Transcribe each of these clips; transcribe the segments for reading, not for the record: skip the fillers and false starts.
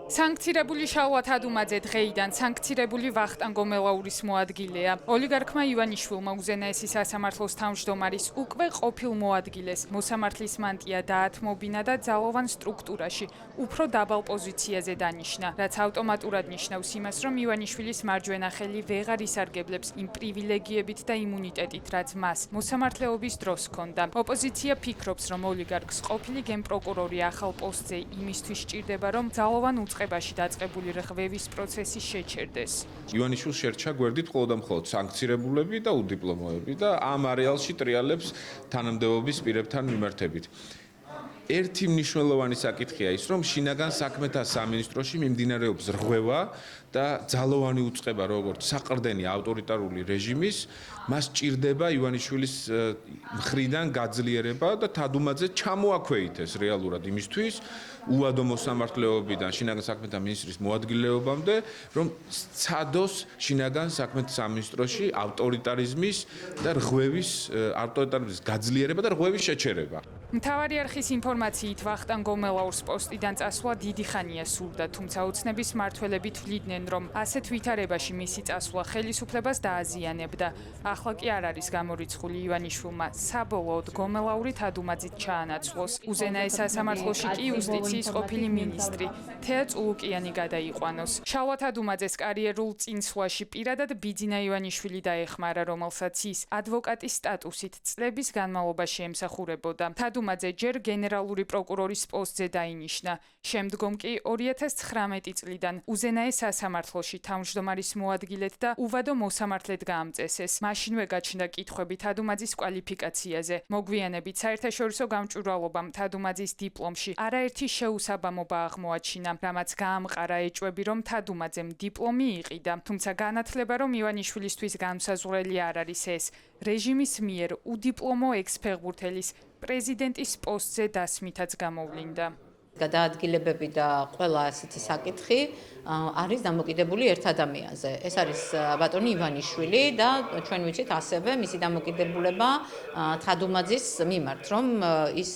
Sanktsირებული შალვა თადუმაძე დღეიდან sanktsირებული ვახტანგ გომელაურის მოადგილეა. ოლიგარქმა ივანიშვილმა უზენაესი სასამართლოს თავმჯდომარის უკვე ყოფილ მოადგილეს მოსამართლის მანტია დაათმობინა და ძალოვან სტრუქტურაში უფრო დაბალ პოზიციაზე დანიშნა, რაც ავტომატურად ნიშნავს იმას, რომ ივანიშვილის მარჯვენა ხელი ვეღარ ისარგებლებს იმ პრივილეგიებით და იმუნიტეტით, რაც მას მოსამართლეობის დროს ჰქონდა. ოპოზიცია ფიქრობს, რომ ოლიგარქს ყოფილი გენპროკურორი ახალ პოსტზე იმისთვის სჭირდება, რომ ძალოვან უწყებაში დაწყებული რღვევის პროცესი შეჩერდეს. ივანიშვილს შერჩა გვერდით მხოლოდ და მხოლოდ სანქცირებულები და უდიპლომოები და ამ არეალში ტრიალებს თანამდებობის პირებთან მიმართებით. ერთი მნიშვნელოვანი საკითხია ის, რომ შინაგან საქმეთა სამინისტროში მიმდინარეობს რღვევა და ძალოვანი უწყება, როგორც საყრდენი ავტორიტარული რეჟიმის, მას ჭირდება ივანიშვილის მხრიდან გაძლიერება და თადუმაძე ჩამოაქვეითეს რეალურად იმისთვის, უადო მოსამართლეობიდან შინაგან საქმეთა მინისტრის მოადგილეობამდე, რომ სცადოს შინაგან საქმეთა სამინისტროში ავტორიტარიზმის და რღვევის ავტორიტარიზმის გაძლიერება და რღვევის შეჩერება. მთავარი არხის ინფორმაციით ვახტანგ გომელაურს პოსტიდან წასვლა დიდი ხანია სურდა, თუმცა ოცნების მმართველები თვლიდნენ, რომ ასეთ ვითარებაში მისი წასვლა ხელისუფლებას დააზიანებდა. ახლა კი არ არის გამორიცხული ივანიშვილმა საბოლოოდ გომელაური თადუმაძით ჩაანაცვლოს. უზენაეს სასამართლოში კი იუსტიციის ყოფილი მინისტრი თეა წულუკიანი გადაიყვანოს. შალვა თადუმაძეს კარიერულ წინსვლაში პირადად ბიძინა ივანიშვილი დაეხმარა, რომელსაც ის ადვოკატის სტატუსით წლების განმავლობაში ემსახურებოდა. თადუმაძე ჯერ გენერალური პროკურორის პოსტზე დაინიშნა. შემდგომ კი 2019 წლიდან უზენაეს სასამართლოში თავმჯდომარის მოადგილედ და უვადო მოსამართლედ გაამწესეს. მაშინვე გაჩნდა კითხვები თადუმაძის კვალიფიკაციაზე. მოგვიანებით საერთაშორისო გამჭვირვალობამ თადუმაძის დიპლომში არაერთი შეუსაბამობა აღმოაჩინა, რამაც გაამყარა ეჭვები, რომ თადუმაძემ დიპლომი იყიდა. თუმცა განათლება, რომ ივანიშვილისთვის განსაზღვრელი არ არის ეს, რეჟიმის მიერ უდიპლომო ექს-ფეხბურთელის პრეზიდენტის პოსტზე დასმითაც გამოვლინდა. გადაადგილებები და ყველა ასეთი საკითხი არის დამოკიდებული ერთ ადამიანზე. ეს არის ბატონი ივანიშვილი და ჩვენ ვიცით ასევე მისი დამოკიდებულება თადუმაძის მიმართ, რომ ის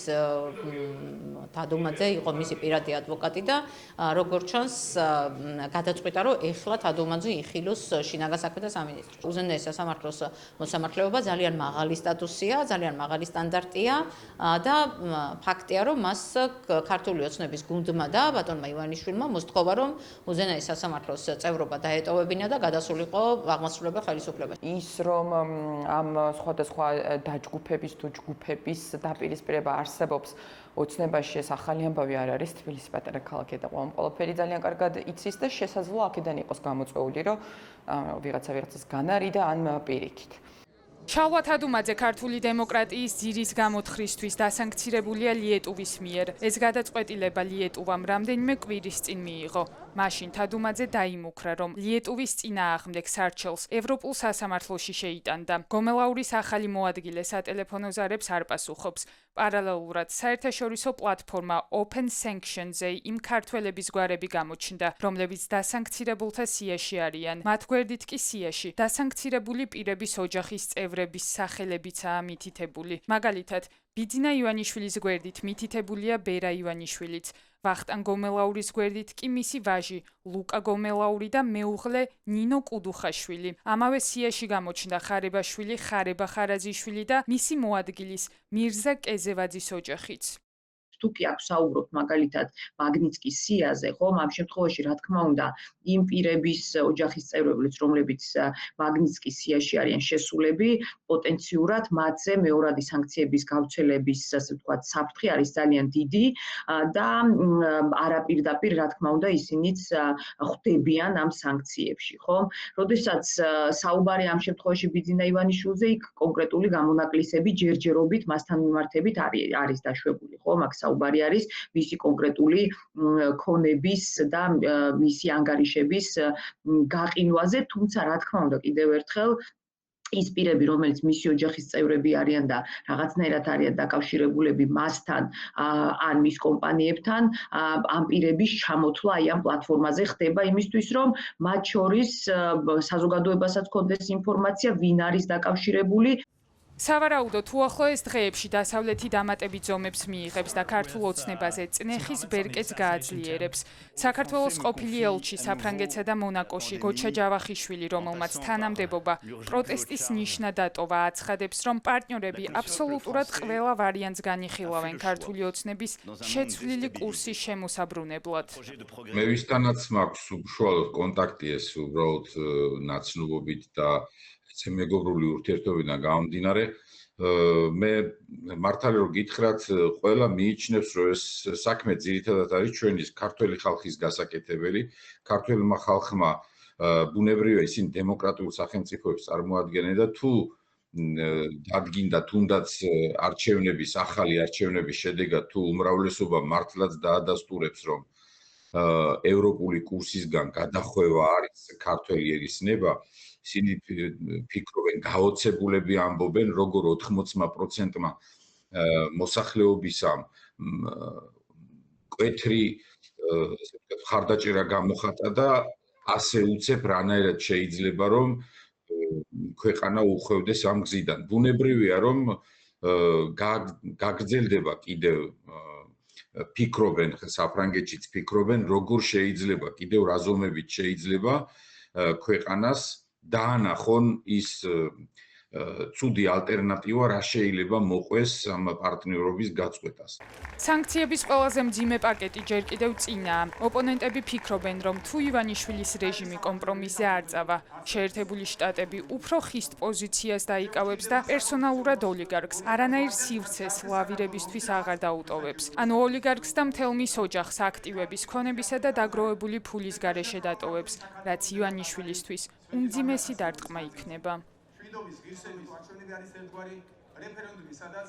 თადუმაძე იყო მისი პირადი ადვოკატი და როგორც ჩანს გადაწყვიტა, რომ ეხლა თადუმაძე იხილოს შინაგან საქმეთა სამინისტროში. უზენაეს სასამართლოს მოსამართლეობა ძალიან მაღალი სტატუსია, ძალიან მაღალი სტანდარტია და ფაქტია, რომ მას ქართული ოცნების გუნდმა და ბატონმა ივანიშვილმა მოსთხოვა, რომ უზენაეს სასამართლოს წევრობა დაეტოვებინა და გადასულიყო აღმასრულებელ ხელისუფლებაში. ის რომ ამ სხვადასხვა დაჯგუფების თუ ჯგუფების დაპირისპირება არსებობს ოცნებაში, ეს ახალი ამბავი არ არის. თბილისი პატარა ქალაქია და ყველაფერი ძალიან კარგად იცის და შესაძლოა აქედან იყოს გამოწვეული, რომ ვიღაცას განარი და ან პირიქით. შალვა თადუმაძე ქართული დემოკრატიის ძირის გამოთხრისთვის დასანქცირებულია ლიეტუვის მიერ. ეს გადაწყვეტილება ლიეტუვამ რამდენიმე კვირის წინ მიიღო. მაშინ თადუმაძე დაიმუქრა, რომ ლიეტუვის წინააღმდეგ სარჩელს ევროპულ სასამართლოში შეიტანდა. გომელაურის ახალი მოადგილე სატელეფონო ზარებს არ პასუხობს. პარალელურად საერთაშორისო პლატფორმა Open Sanctions-ზე იმ ქართველების გვარები გამოჩნდა, რომლებიც დასანქცირებულთა სიაში არიან. მათ გვერდით კი სიაში დასანქცირებული პირების ოჯახის წევრების სახელებიცაა მითითებული. მაგალითად, ბიძინა ივანიშვილის გვერდით მითითებულია ბერა ივანიშვილიც, ვახტანგ გომელაურის გვერდით კი მისი ვაჟი ლუკა გომელაური და მეუღლე ნინო კუდუხაშვილი. ამავე სიაში გამოჩნდა ხარებაშვილი ხარება ხარაზიშვილი და მისი მოადგილის მირზა კეზევაძის ოჯახიც. თუ კი აქვს საუბრობთ მაგალითად მაგნიცკის სიაზე, ხომ, ამ შემთხვევაში რა თქმა უნდა, იმ პირების ოჯახის წევრებიც, რომლებიც მაგნიცკის სიაში არიან შესულები, პოტენციურად მათზე მეორადი სანქციების გავრცელების, ასე ვთქვათ, საფრთხე არის ძალიან დიდი და არაპირდაპირ, რა თქმა უნდა, ისინიც ხვდებიან ამ სანქციებში, ხომ? როდესაც საუბარი ამ შემთხვევაში ბიძინა ივანიშვილზე, იქ კონკრეტული გამონაკლისები ჯერჯერობით მასთან მიმართებით არის დაშვებული, ხომ? აქ საუბარი არის მისი კონკრეტული ქონების და მისი ანგარიშების გაყინვაზე, თუმცა რა თქმა უნდა კიდევ ერთხელ ის პირები, რომელიც მისი ოჯახის წევრები არიან და რაღაცნაირად არიან დაკავშირებულები მასთან ან მის კომპანიებთან, ამ პირების ჩამოთვლა აი ამ პლატფორმაზე ხდება იმისთვის, რომ მათ შორის საზოგადოებასაც ჰქონდეს ინფორმაცია, ვინ არის დაკავშირებული. სავარაუდოდ უახლოეს დღეებში დასავლეთი დამატებით ზომებს მიიღებს და ქართულ ოცნებაზე წნეხის ბერკეტს გააძლიერებს. საქართველოს ყოფილი ელჩი საფრანგეთსა და მონაკოში გოჩა ჯავახიშვილი, რომელმაც თანამდებობა პროტესტის ნიშნად დატოვა, აცხადებს, რომ პარტნიორები აბსოლუტურად ყველა ვარიანტს განიხილავენ ქართული ოცნების შეცვლილი კურსის შემოსაბრუნებლად. მე ვისთანაც მაქვს უშუალოდ კონტაქტი ეს უბრალოდ ნაცნობობით და მეგობრული ურთიერთობიდან გამომდინარე, მე მართალი რომ გითხრათ, ყველა მიიჩნევს, რომ ეს საქმე ძირითადად არის ჩვენი ქართველი ხალხის გასაკეთებელი, ქართველმა ხალხმა ბუნებრივია ისინი დემოკრატიულ სახელმწიფოებს წარმოადგენენ და თუ დადგინდა თუნდაც არჩევნების, ახალი არჩევნების შედეგად თუ უმრავლესობა მართლაც დაადასტურებს, რომ ევროპული კურსისგან გადახვევა არის ქართველი ერისნება, ისინი ფიქრობენ, გაოცებულები ამბობენ, როგორ 80%-მა მოსახლეობისა მკვეთრი ხარდაჭერა გამოხატა და ასე უცებ რანაირად შეიძლება რომ ქვეყანა უხვევდეს ამ გზიდან. ბუნებრივია რომ გაგრძელდება კიდევ ფიქრობენ საფრანგეთშიც ფიქრობენ როგორ შეიძლება კიდევ რა ზომებით შეიძლება ქვეყანას დაანახონ ის ცუდი ალტერნატივა რა შეიძლება მოყვეს ამ პარტნიორობის გაწყვეტას. სანქციების ყველაზე მძიმე პაკეტი ჯერ კიდევ წინაა. ოპონენტები ფიქრობენ, რომ თუ ივანიშვილის რეჟიმი კომპრომისზე არ წავა, შეერთებული შტატები უფრო ხისტ პოზიციას დაიკავებს და პერსონალურად ოლიგარქს არანაირ სივრცეს ლავირებისთვის აღარ დაუტოვებს. ანუ ოლიგარქს და მთელ მის ოჯახს აქტივების ქონებისა და დაგროვებული ფულის გარეშე დატოვებს, რაც ივანიშვილისთვის უმძიმესი დარტყმა იქნება. მშვიდობის ღირსების არჩევნები არის ერთგვარი რეფერენდუმი, სადაც